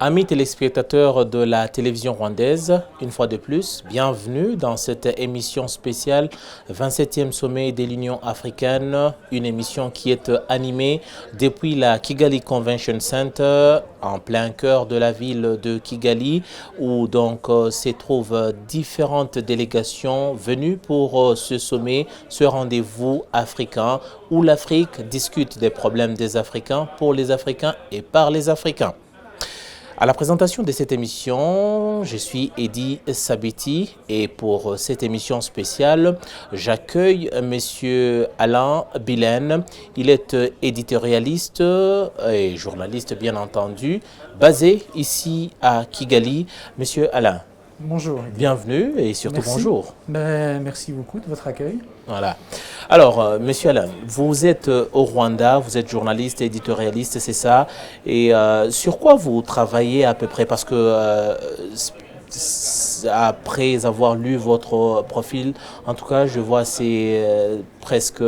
Amis téléspectateurs de la télévision rwandaise, une fois de plus, bienvenue dans cette émission spéciale 27e sommet de l'Union africaine, une émission qui est animée depuis la Kigali Convention Center en plein cœur de la ville de Kigali où donc se trouvent différentes délégations venues pour ce sommet, ce rendez-vous africain où l'Afrique discute des problèmes des Africains pour les Africains et par les Africains. À la présentation de cette émission, je suis Eddy Sabiti et pour cette émission spéciale, j'accueille M. Alain Billen. Il est éditorialiste et journaliste bien entendu, basé ici à Kigali. Monsieur Alain, bonjour. Bienvenue et surtout merci. Bonjour. Merci beaucoup de votre accueil. Voilà. Alors, Monsieur Alain, vous êtes au Rwanda, vous êtes journaliste, éditorialiste, c'est ça. Et sur quoi vous travaillez à peu près? Parce que après avoir lu votre profil, en tout cas, je vois c'est presque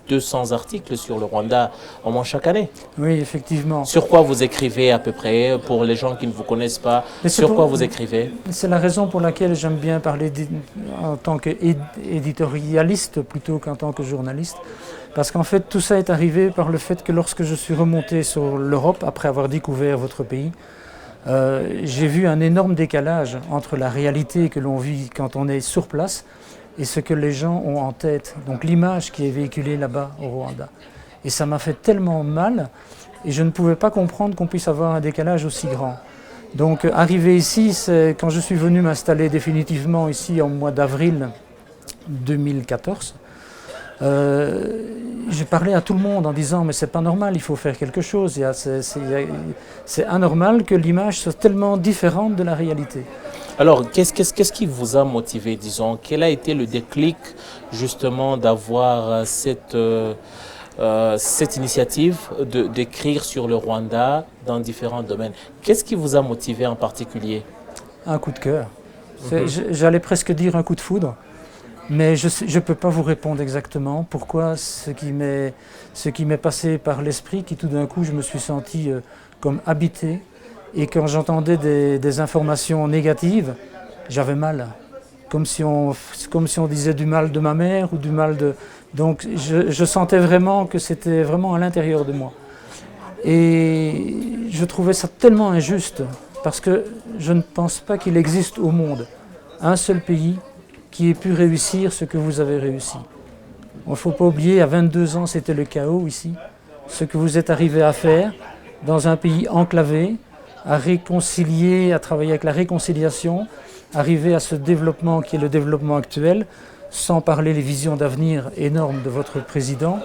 200 articles sur le Rwanda au moins chaque année. Oui, effectivement. Sur quoi vous écrivez à peu près, pour les gens qui ne vous connaissent pas, sur quoi vous écrivez? C'est la raison pour laquelle j'aime bien parler en tant qu'éditorialiste plutôt qu'en tant que journaliste. Parce qu'en fait, tout ça est arrivé par le fait que lorsque je suis remonté sur l'Europe, après avoir découvert votre pays, j'ai vu un énorme décalage entre la réalité que l'on vit quand on est sur place et ce que les gens ont en tête, donc l'image qui est véhiculée là-bas au Rwanda. Et ça m'a fait tellement mal et je ne pouvais pas comprendre qu'on puisse avoir un décalage aussi grand. Donc arrivé ici, c'est quand je suis venu m'installer définitivement ici en mois d'avril 2014, j'ai parlé à tout le monde en disant mais c'est pas normal, il faut faire quelque chose, c'est anormal que l'image soit tellement différente de la réalité. Alors, qu'est-ce qui vous a motivé, disons? Quel a été le déclic, justement, d'avoir cette initiative d'écrire sur le Rwanda dans différents domaines? Qu'est-ce qui vous a motivé en particulier? Un coup de cœur. J'allais presque dire un coup de foudre, mais je ne peux pas vous répondre exactement pourquoi ce qui m'est passé par l'esprit, qui tout d'un coup, je me suis senti comme habité. Et quand j'entendais des informations négatives, j'avais mal. Comme si on disait du mal de ma mère ou du mal de... Donc je sentais vraiment que c'était vraiment à l'intérieur de moi. Et je trouvais ça tellement injuste, parce que je ne pense pas qu'il existe au monde un seul pays qui ait pu réussir ce que vous avez réussi. Il ne faut pas oublier, à 22 ans, c'était le chaos ici. Ce que vous êtes arrivé à faire dans un pays enclavé, à réconcilier, à travailler avec la réconciliation, arriver à ce développement qui est le développement actuel, sans parler les visions d'avenir énormes de votre président.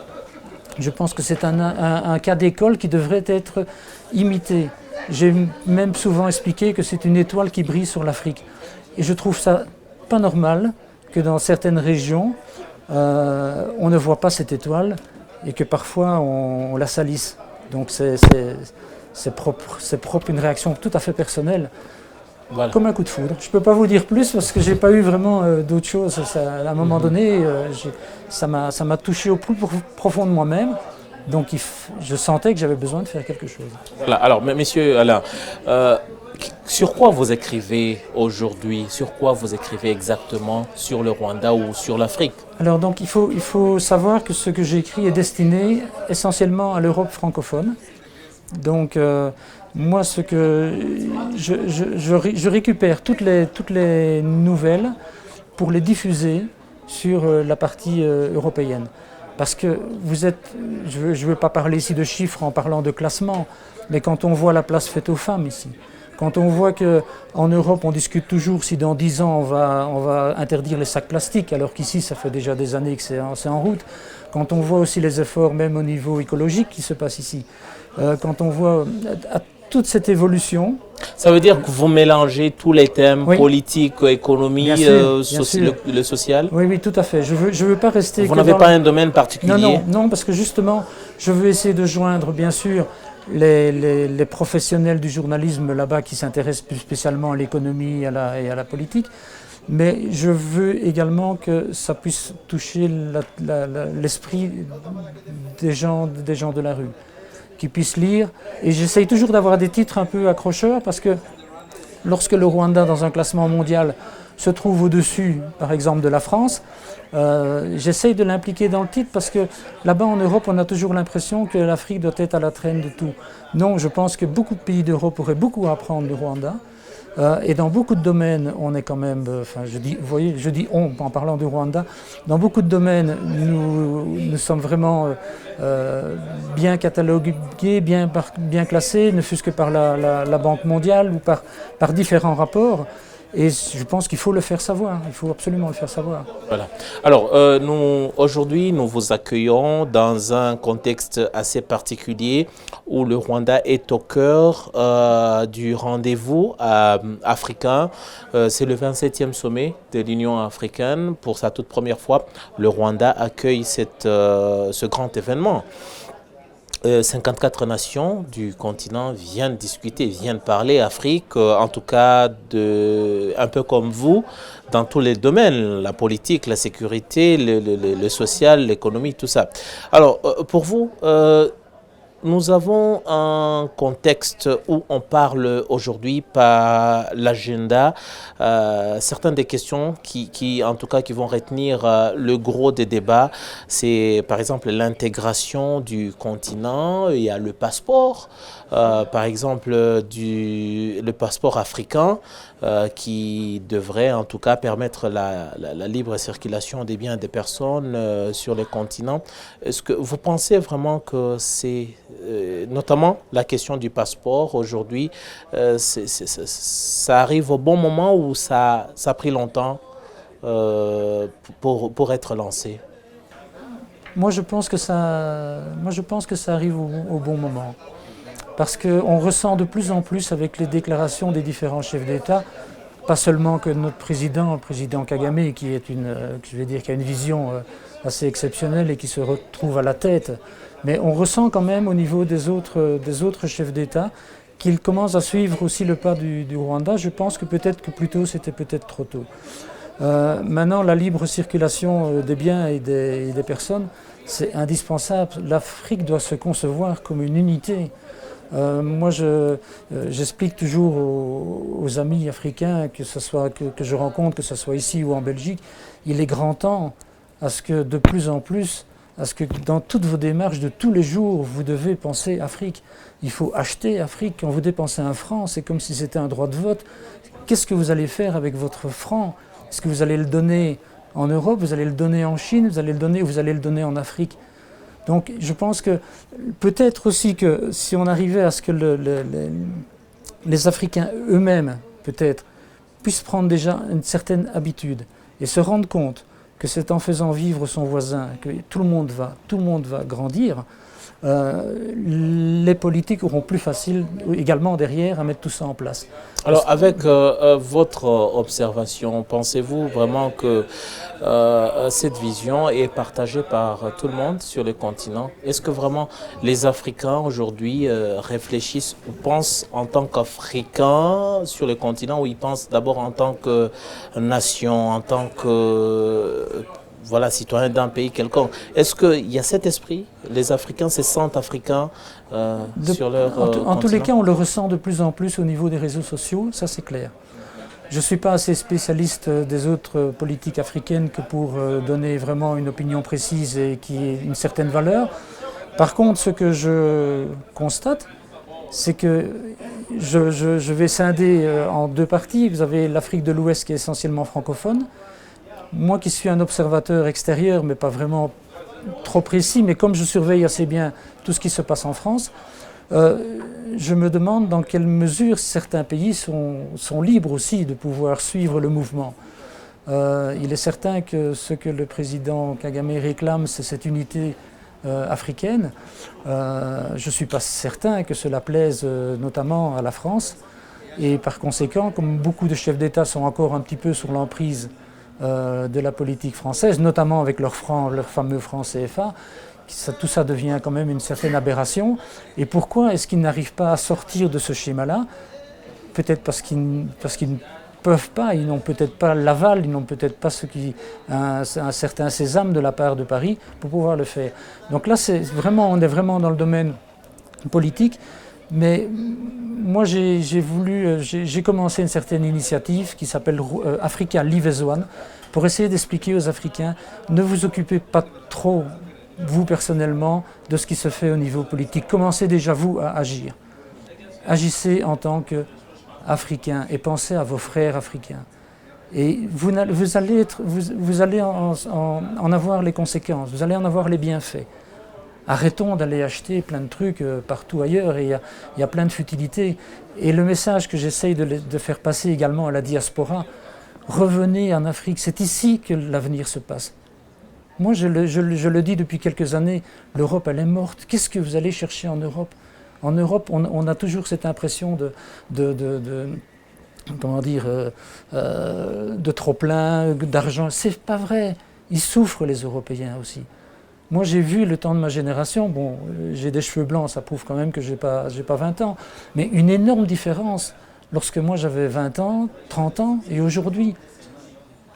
Je pense que c'est un cas d'école qui devrait être imité. J'ai même souvent expliqué que c'est une étoile qui brille sur l'Afrique. Et je trouve ça pas normal que dans certaines régions, on ne voit pas cette étoile et que parfois on la salisse. Donc c'est propre, une réaction tout à fait personnelle, voilà. Comme un coup de foudre. Je ne peux pas vous dire plus parce que je n'ai pas eu vraiment d'autre chose. À un moment donné, ça m'a touché au plus profond de moi-même. Donc je sentais que j'avais besoin de faire quelque chose. Voilà. Alors, Monsieur Alain, sur quoi vous écrivez aujourd'hui? Sur quoi vous écrivez exactement? Sur le Rwanda ou sur l'Afrique? Alors donc il faut savoir que ce que j'écris est destiné essentiellement à l'Europe francophone. Donc moi, ce que je récupère toutes les nouvelles pour les diffuser sur la partie européenne. Parce que je ne veux pas parler ici de chiffres en parlant de classement, mais quand on voit la place faite aux femmes ici, quand on voit qu'en Europe on discute toujours si dans 10 ans on va interdire les sacs plastiques, alors qu'ici ça fait déjà des années que c'est en route, quand on voit aussi les efforts même au niveau écologique qui se passent ici, quand on voit toute cette évolution. Ça veut dire que vous mélangez tous les thèmes, oui, politiques, économie, le social? Oui, oui, tout à fait. Je veux pas rester... Vous n'avez pas un domaine particulier? Non, parce que justement, je veux essayer de joindre, bien sûr, les professionnels du journalisme là-bas qui s'intéressent plus spécialement à l'économie et à la politique, mais je veux également que ça puisse toucher l'esprit des gens de la rue. qu'ils puissent lire. Et j'essaye toujours d'avoir des titres un peu accrocheurs parce que lorsque le Rwanda, dans un classement mondial, se trouve au-dessus, par exemple, de la France, j'essaye de l'impliquer dans le titre parce que là-bas en Europe, on a toujours l'impression que l'Afrique doit être à la traîne de tout. Non, je pense que beaucoup de pays d'Europe auraient beaucoup à apprendre du Rwanda. Et dans beaucoup de domaines, on est quand même, vous voyez, je dis on en parlant du Rwanda, dans beaucoup de domaines, nous sommes vraiment bien catalogués, bien classés, ne fût-ce que par la Banque mondiale ou par différents rapports. Et je pense qu'il faut le faire savoir, il faut absolument le faire savoir. Voilà. Alors, aujourd'hui, nous vous accueillons dans un contexte assez particulier où le Rwanda est au cœur du rendez-vous africain. C'est le 27e sommet de l'Union africaine. Pour sa toute première fois, le Rwanda accueille ce grand événement. 54 nations du continent viennent discuter, viennent parler Afrique, en tout cas un peu comme vous, dans tous les domaines, la politique, la sécurité, le social, l'économie, tout ça. Alors, pour vous, nous avons un contexte où on parle aujourd'hui par l'agenda, certaines des questions qui vont retenir le gros des débats, c'est par exemple l'intégration du continent, il y a le passeport, par exemple le passeport africain qui devrait en tout cas permettre la libre circulation des biens et des personnes sur le continent. Est-ce que vous pensez vraiment que c'est notamment la question du passeport aujourd'hui, ça arrive au bon moment ou ça a pris longtemps pour être lancé? Moi, je pense que ça arrive au bon moment. Parce qu'on ressent de plus en plus avec les déclarations des différents chefs d'État, pas seulement que notre président, le président Kagame, qui a une vision assez exceptionnelle et qui se retrouve à la tête, mais on ressent quand même au niveau des autres chefs d'État qu'ils commencent à suivre aussi le pas du Rwanda. Je pense que peut-être que plus tôt, c'était peut-être trop tôt. Maintenant, la libre circulation des biens et des personnes, c'est indispensable. L'Afrique doit se concevoir comme une unité. Moi, j'explique toujours aux amis africains que je rencontre, que ce soit ici ou en Belgique, il est grand temps à ce que de plus en plus, à ce que dans toutes vos démarches de tous les jours, vous devez penser Afrique. Il faut acheter Afrique. Quand vous dépensez un franc, c'est comme si c'était un droit de vote. Qu'est-ce que vous allez faire avec votre franc? Est-ce que vous allez le donner en Europe, vous allez le donner en Chine, vous allez le donner en Afrique? Donc je pense que peut-être aussi que si on arrivait à ce que les Africains eux-mêmes, peut-être, puissent prendre déjà une certaine habitude et se rendre compte que c'est en faisant vivre son voisin que tout le monde va grandir, les politiques auront plus facile également derrière à mettre tout ça en place. Alors avec votre observation, pensez-vous vraiment que cette vision est partagée par tout le monde sur le continent? Est-ce que vraiment les Africains aujourd'hui réfléchissent ou pensent en tant qu'Africains sur le continent, ou ils pensent d'abord en tant que nation, en tant que citoyen d'un pays quelconque? Est-ce qu'il y a cet esprit? Les Africains se sentent africains sur leur continent? En tous les cas, on le ressent de plus en plus au niveau des réseaux sociaux, ça c'est clair. Je ne suis pas assez spécialiste des autres politiques africaines que pour donner vraiment une opinion précise et qui ait une certaine valeur. Par contre, ce que je constate, c'est que je vais scinder en deux parties. Vous avez l'Afrique de l'Ouest qui est essentiellement francophone. Moi qui suis un observateur extérieur, mais pas vraiment trop précis, mais comme je surveille assez bien tout ce qui se passe en France, je me demande dans quelle mesure certains pays sont libres aussi de pouvoir suivre le mouvement. Il est certain que ce que le président Kagame réclame, c'est cette unité africaine. Je ne suis pas certain que cela plaise notamment à la France. Et par conséquent, comme beaucoup de chefs d'État sont encore un petit peu sur l'emprise de la politique française, notamment avec leur fameux franc CFA, tout ça devient quand même une certaine aberration. Et pourquoi est-ce qu'ils n'arrivent pas à sortir de ce schéma-là? Peut-être parce qu'ils ne peuvent pas, ils n'ont peut-être pas l'aval, ils n'ont peut-être pas un certain sésame de la part de Paris pour pouvoir le faire. Donc là, on est vraiment dans le domaine politique. Mais moi, j'ai commencé une certaine initiative qui s'appelle Africa Liaison pour essayer d'expliquer aux Africains, ne vous occupez pas trop, vous personnellement, de ce qui se fait au niveau politique. Commencez déjà, vous, à agir. Agissez en tant qu'Africains et pensez à vos frères africains. Et vous allez en avoir les conséquences, vous allez en avoir les bienfaits. Arrêtons d'aller acheter plein de trucs partout ailleurs, et il y a plein de futilités. Et le message que j'essaye de faire passer également à la diaspora, revenez en Afrique, c'est ici que l'avenir se passe. Moi, je le dis depuis quelques années, l'Europe, elle est morte. Qu'est-ce que vous allez chercher en Europe? En Europe, on a toujours cette impression de trop-plein, d'argent. C'est pas vrai. Ils souffrent, les Européens aussi. Moi, j'ai vu le temps de ma génération, bon, j'ai des cheveux blancs, ça prouve quand même que j'ai pas 20 ans, mais une énorme différence lorsque moi j'avais 20 ans, 30 ans, et aujourd'hui.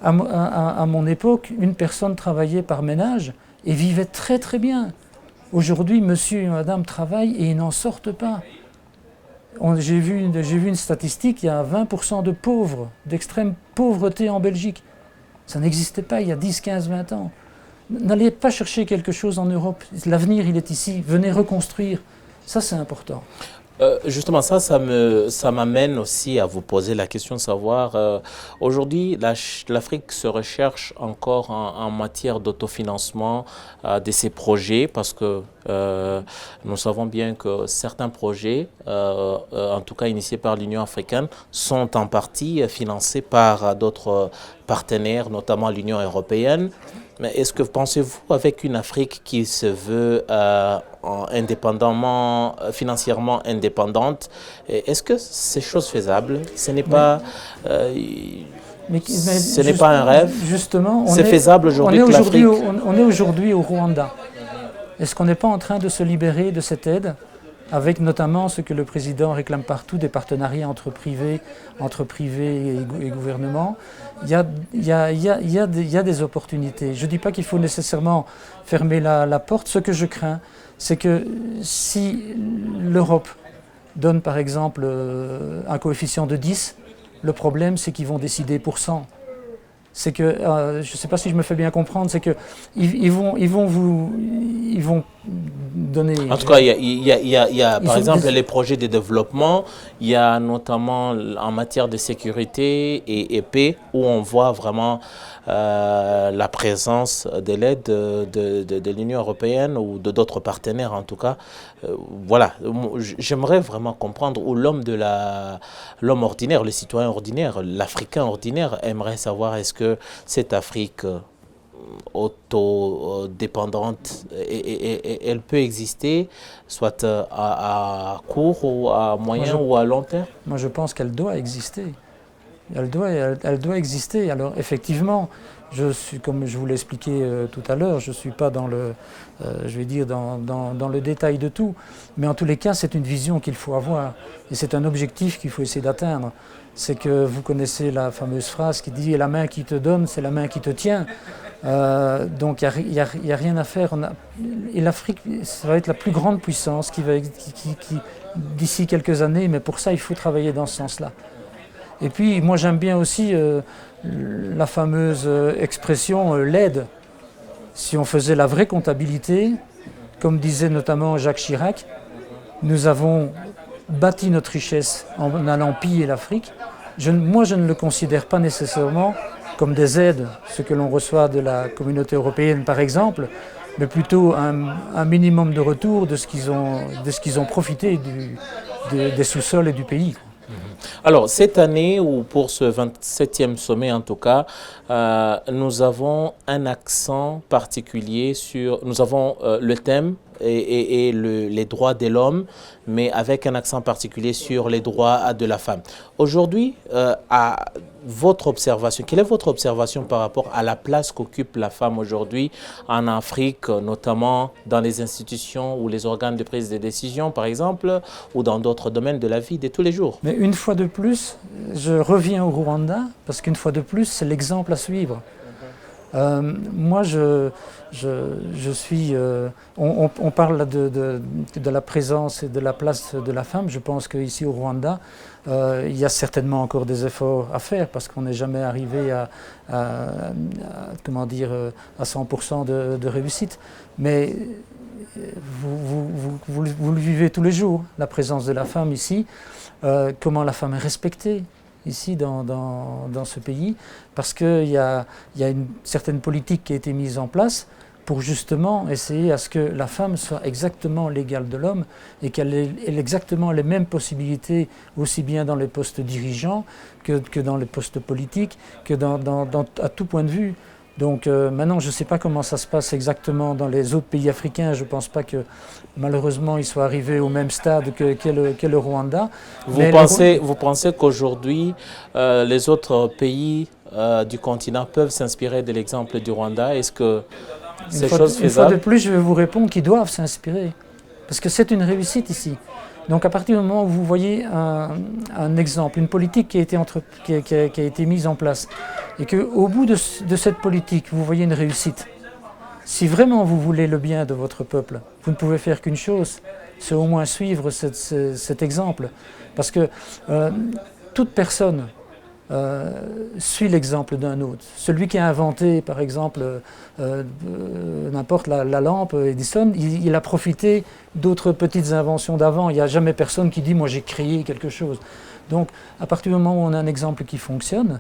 À mon époque, une personne travaillait par ménage et vivait très très bien. Aujourd'hui, monsieur et madame travaillent et ils n'en sortent pas. J'ai vu une statistique, il y a 20% de pauvres, d'extrême pauvreté en Belgique. Ça n'existait pas il y a 10, 15, 20 ans. N'allez pas chercher quelque chose en Europe. L'avenir, il est ici. Venez reconstruire. Ça, c'est important. Justement, ça m'amène aussi à vous poser la question de savoir, aujourd'hui, l'Afrique se recherche encore en matière d'autofinancement de ses projets, parce que nous savons bien que certains projets, en tout cas initiés par l'Union africaine, sont en partie financés par d'autres partenaires, notamment l'Union européenne. Mais est-ce que pensez-vous, avec une Afrique qui se veut financièrement indépendante, est-ce que c'est chose faisable? Ce n'est pas, ce n'est pas un rêve. Justement, c'est faisable aujourd'hui. On est aujourd'hui au Rwanda. Est-ce qu'on n'est pas en train de se libérer de cette aide, avec notamment ce que le président réclame partout, des partenariats entre privés et gouvernements? Il y a des opportunités. Je ne dis pas qu'il faut nécessairement fermer la porte. Ce que je crains, c'est que si l'Europe donne par exemple un coefficient de 10, le problème c'est qu'ils vont décider pour 100. C'est que, je ne sais pas si je me fais bien comprendre, c'est qu'ils vont donner... En tout cas, il y a par exemple les projets de développement, il y a notamment en matière de sécurité et paix, où on voit vraiment la présence de l'aide de l'Union européenne ou de d'autres partenaires en tout cas. Voilà, j'aimerais vraiment comprendre où l'homme ordinaire, le citoyen ordinaire, l'Africain ordinaire aimerait savoir, est-ce que cette Afrique autodépendante, elle peut exister, soit à court ou à moyen ou à long terme? Moi je pense qu'elle doit exister. Elle doit exister. Alors effectivement, comme je vous l'ai expliqué tout à l'heure, je ne suis pas dans le détail de tout, mais en tous les cas, c'est une vision qu'il faut avoir et c'est un objectif qu'il faut essayer d'atteindre. C'est que vous connaissez la fameuse phrase qui dit « la main qui te donne, c'est la main qui te tient ». Donc il n'y a rien à faire. Et l'Afrique, ça va être la plus grande puissance qui d'ici quelques années, mais pour ça, il faut travailler dans ce sens-là. Et puis, moi, j'aime bien aussi la fameuse expression l'aide. Si on faisait la vraie comptabilité, comme disait notamment Jacques Chirac, nous avons bâti notre richesse en allant piller l'Afrique. Moi, je ne le considère pas nécessairement comme des aides, ce que l'on reçoit de la communauté européenne, par exemple, mais plutôt un minimum de retour de ce qu'ils ont profité des sous-sols et du pays. Alors, cette année, ou pour ce 27e sommet en tout cas, nous avons un accent particulier nous avons le thème et les droits de l'homme, mais avec un accent particulier sur les droits de la femme. Aujourd'hui, votre observation, quelle est votre observation par rapport à la place qu'occupe la femme aujourd'hui en Afrique, notamment dans les institutions ou les organes de prise de décision, par exemple, ou dans d'autres domaines de la vie de tous les jours? Mais une fois de plus, je reviens au Rwanda, parce qu'une fois de plus, c'est l'exemple à suivre. Moi, je suis. On parle de la présence et de la place de la femme. Je pense qu'ici au Rwanda, il y a certainement encore des efforts à faire parce qu'on n'est jamais arrivé comment dire, à 100% de réussite. Mais vous le vivez tous les jours, la présence de la femme ici, comment la femme est respectée ici dans ce pays, parce qu'il y a une certaine politique qui a été mise en place pour justement essayer à ce que la femme soit exactement l'égale de l'homme et qu'elle ait exactement les mêmes possibilités, aussi bien dans les postes dirigeants que dans les postes politiques, que à tout point de vue. Donc maintenant, je ne sais pas comment ça se passe exactement dans les autres pays africains. Je ne pense pas que malheureusement ils soient arrivés au même stade qu'est le Rwanda. Vous pensez qu'aujourd'hui, les autres pays du continent peuvent s'inspirer de l'exemple du Rwanda? Est-ce que c'est chose faisable? Une fois de plus, je vais vous répondre qu'ils doivent s'inspirer. Parce que c'est une réussite ici. Donc à partir du moment où vous voyez un exemple, une politique qui a été mise en place, et qu'au bout de cette politique, vous voyez une réussite, si vraiment vous voulez le bien de votre peuple, vous ne pouvez faire qu'une chose, c'est au moins suivre cet exemple. Parce que toute personne suit l'exemple d'un autre. Celui qui a inventé, par exemple, n'importe la lampe Edison, il a profité d'autres petites inventions d'avant. Il n'y a jamais personne qui dit « moi j'ai créé quelque chose ». Donc, à partir du moment où on a un exemple qui fonctionne,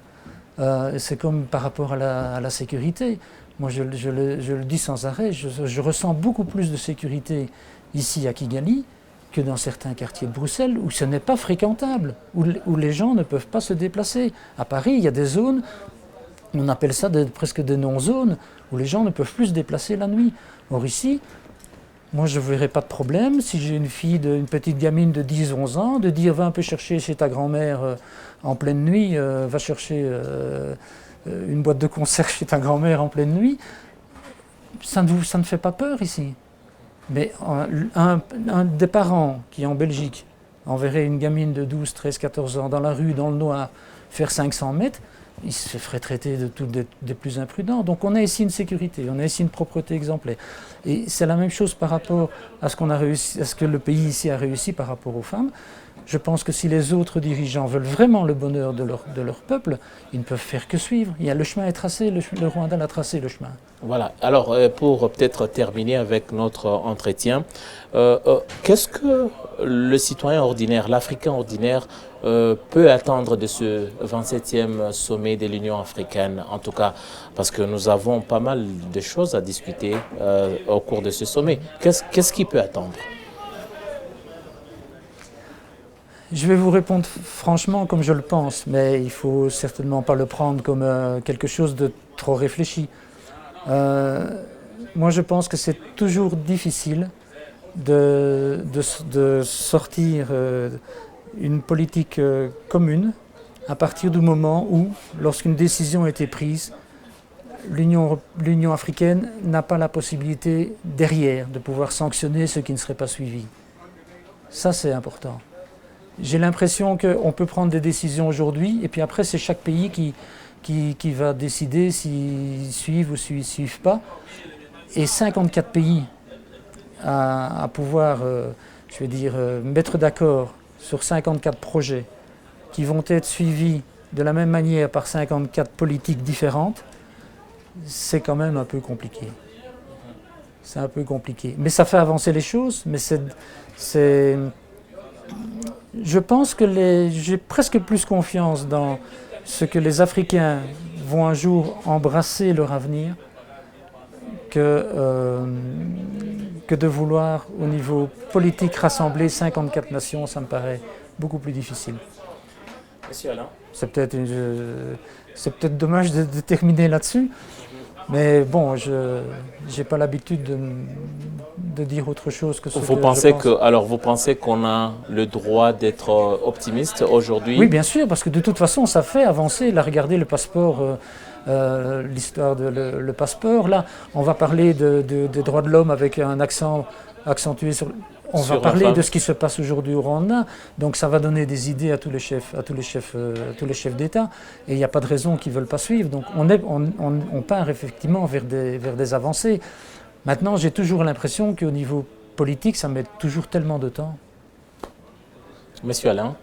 c'est comme par rapport à la sécurité. Moi, je le dis sans arrêt, je ressens beaucoup plus de sécurité ici à Kigali que dans certains quartiers de Bruxelles où ce n'est pas fréquentable, où les gens ne peuvent pas se déplacer. À Paris, il y a des zones, on appelle ça presque des non-zones, où les gens ne peuvent plus se déplacer la nuit. Or ici, moi je ne verrais pas de problème si j'ai une petite gamine de 10-11 ans, de dire va un peu chercher chez ta grand-mère en pleine nuit, va chercher une boîte de conserve chez ta grand-mère en pleine nuit. Ça ne fait pas peur ici. Mais un des parents qui, en Belgique, enverrait une gamine de 12, 13, 14 ans dans la rue, dans le noir, faire 500 mètres, il se ferait traiter des plus imprudents. Donc on a ici une sécurité, on a ici une propreté exemplaire. Et c'est la même chose par rapport à ce que le pays ici a réussi par rapport aux femmes. Je pense que si les autres dirigeants veulent vraiment le bonheur de leur peuple, ils ne peuvent faire que suivre. Le chemin est tracé, le Rwanda l'a tracé, le chemin. Voilà. Alors, pour peut-être terminer avec notre entretien, qu'est-ce que le citoyen ordinaire, l'Africain ordinaire, peut attendre de ce 27e sommet de l'Union africaine, en tout cas, parce que nous avons pas mal de choses à discuter au cours de ce sommet. Qu'est-ce qu'il peut attendre? Je vais vous répondre franchement comme je le pense, mais il ne faut certainement pas le prendre comme quelque chose de trop réfléchi. Moi, je pense que c'est toujours difficile de sortir une politique commune à partir du moment où, lorsqu'une décision a été prise, l'Union africaine n'a pas la possibilité derrière de pouvoir sanctionner ceux qui ne seraient pas suivis. Ça, c'est important. J'ai l'impression qu'on peut prendre des décisions aujourd'hui et puis après, c'est chaque pays qui va décider s'ils suivent ou s'ils ne suivent pas. Et 54 pays à pouvoir, mettre d'accord sur 54 projets qui vont être suivis de la même manière par 54 politiques différentes, c'est quand même un peu compliqué. C'est un peu compliqué. Mais ça fait avancer les choses, mais je pense que j'ai presque plus confiance dans ce que les Africains vont un jour embrasser leur avenir que de vouloir, au niveau politique, rassembler 54 nations. Ça me paraît beaucoup plus difficile. Monsieur Alain. C'est peut-être dommage de terminer là-dessus, mais bon, je n'ai pas l'habitude de dire autre chose que ce que je pense. Alors, vous pensez qu'on a le droit d'être optimiste aujourd'hui? Oui, bien sûr, parce que de toute façon, ça fait avancer. Là, regardez le passeport, l'histoire de le passeport. Là, on va parler des droits de l'homme avec un accent accentué sur... On va parler de ce qui se passe aujourd'hui au Rwanda, donc ça va donner des idées à tous les chefs d'État, et il n'y a pas de raison qu'ils ne veulent pas suivre. Donc on part effectivement vers des avancées. Maintenant, j'ai toujours l'impression qu'au niveau politique, ça met toujours tellement de temps. Monsieur Alain,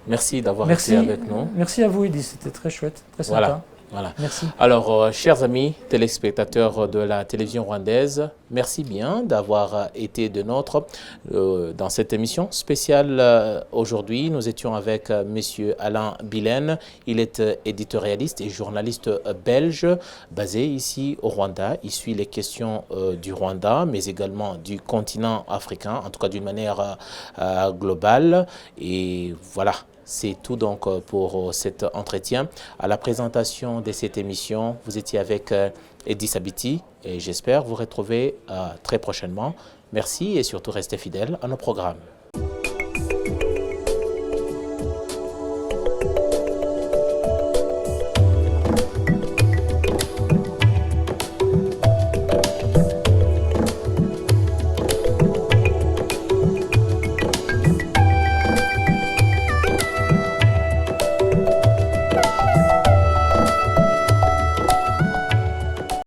merci d'avoir été avec nous. Merci à vous, Eddy, c'était très chouette, très sympa. Voilà. Merci. Alors, chers amis téléspectateurs de la télévision rwandaise, merci bien d'avoir été de nôtres dans cette émission spéciale. Aujourd'hui, nous étions avec Monsieur Alain Billen. Il est éditorialiste et journaliste belge basé ici au Rwanda. Il suit les questions du Rwanda, mais également du continent africain, en tout cas d'une manière globale. Et voilà. C'est tout donc pour cet entretien. À la présentation de cette émission, vous étiez avec Eddy Sabiti et j'espère vous retrouver très prochainement. Merci et surtout restez fidèles à nos programmes.